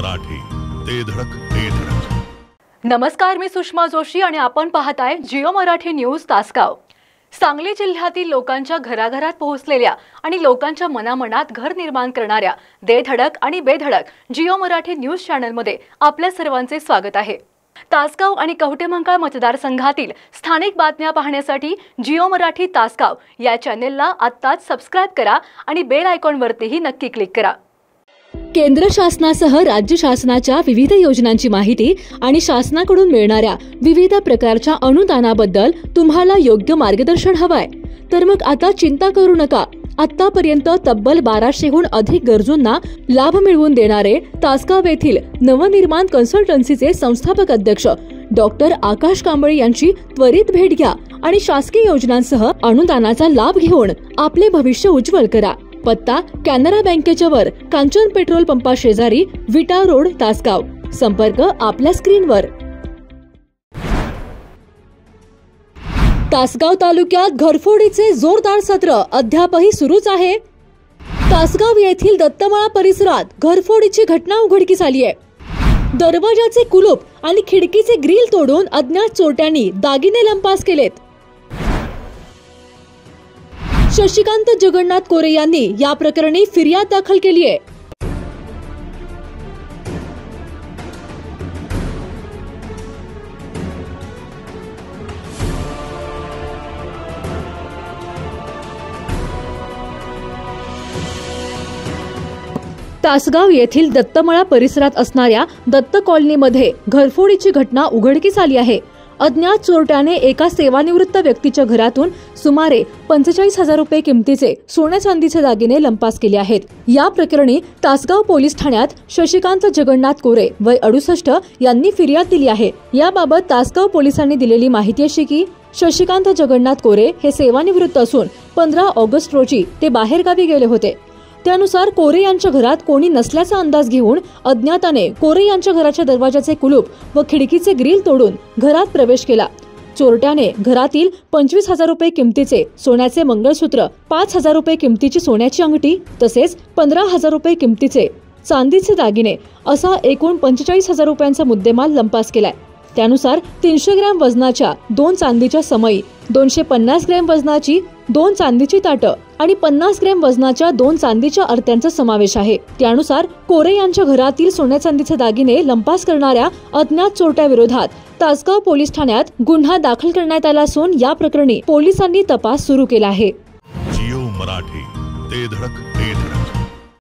मराठी, ते धडक ते धडक. नमस्कार, मी सुषमा जोशी आणि आपण पाहताय जिओ मराठी न्यूज तासगाव. सांगली जिल्ह्यातील लोकांच्या घराघरात पोहोचलेल्या आणि लोकांच्या मनामनात घर निर्माण करणाऱ्या दे धडक आणि बेधडक जिओ मराठी न्यूज चॅनलमध्ये आपल्या सर्वांचे स्वागत आहे. तासगाव आणि कवठेमहांकाळ मतदारसंघातील स्थानिक बातम्या पाहण्यासाठी जिओ मराठी तासगाव या चॅनेलला आत्ताच सबस्क्राइब करा आणि बेल आयकॉनवरतीही नक्की क्लिक करा. केंद्र शासनासह राज्य शासनाच्या विविध योजनांची माहिती आणि शासनाकडून मिळणाऱ्या विविध प्रकारच्या अनुदानाबद्दल तुम्हाला योग्य मार्गदर्शन हवंय तर मग आता चिंता करू नका. आतापर्यंत तब्बल 1200हून अधिक गरजूंना लाभ मिळवून देणारे तासगाव येथील नवनिर्माण कन्सल्टन्सीचे संस्थापक अध्यक्ष डॉक्टर आकाश कांबळे यांची त्वरित भेट घ्या आणि शासकीय योजनांसह अनुदानाचा लाभ घेऊन आपले भविष्य उज्ज्वल करा. पत्ता कॅनरा बँकेच्या वर, कांचन पेट्रोल पंपा शेजारी, विटा रोड, तासगाव. संपर्क आपल्या स्क्रीनवर. तासगाव तालुक्यात घरफोडीचे जोरदार सत्र अद्यापही सुरूच आहे. तासगाव येथील दत्तमाळा परिसरात घरफोडीची घटना उघडकीस आली आहे. दरवाजाचे कुलूप आणि खिडकीचे ग्रिल तोडून अज्ञात चोरट्यांनी दागिने लंपास केलेत. शशिकांत जगन्नाथ कोरे यांनी या प्रकरणी फिर्याद दाखल केली आहे. तासगाव येथील दत्तमाळा परिसरात असणाऱ्या दत्त कॉलनीमध्ये घरफोडीची घटना उघडकीस आली आहे. अज्ञात चोरट्याने एका सेवानिवृत्त व्यक्तीच्या घरातून सुमारे 45,000 रुपये किमतीचे सोन्या चांदीचे दागिने लंपास केले आहेत. या प्रकरणी तासगाव पोलीस ठाण्यात शशिकांत जगन्नाथ कोरे वय 68 यांनी फिर्याद दिली आहे. याबाबत तासगाव पोलिसांनी दिलेली माहिती अशी की शशिकांत जगन्नाथ कोरे हे सेवानिवृत्त असून 15 ऑगस्ट रोजी ते बाहेरगावी गेले होते. त्यानुसार कोरे यांच्या घरात कोणी नसल्याचा अंदाज घेऊन अज्ञाताने कोरे यांच्या घराच्या दरवाजाचे कुलूप व खिडकीचे ग्रिल तोडून घरात प्रवेश केला. चोरट्याने घरातील 25,000 रुपये किमतीचे सोन्याचे मंगळसूत्र, 5,000 रुपये किमतीची सोन्याची अंगठी तसेच 15,000 रुपये किमतीचे चांदीचे दागिने असा एकूण 45,000 रुपयांचा मुद्देमाल लंपास केलाय. त्यानुसार 300 ग्रॅम वजनाच्या 2 चांदीच्या समई, 250 ग्रॅम वजनाची 2 चांदीची ताटं आणि 50 ग्रॅम वजनाच्या 2 चांदीच्या अर्त्यांचा समावेश आहे. त्यानुसार कोरे यांच्या घरातील सोन्या चांदीचे दागिने लंपास करणाऱ्या अज्ञात चोरट्याविरोधात तासगाव पोलीस ठाण्यात गुन्हा दाखल करण्यात आला असून या प्रकरणी पोलिसांनी तपास सुरू केला आहे. जिओ मराठी, ते धडक ते धडक.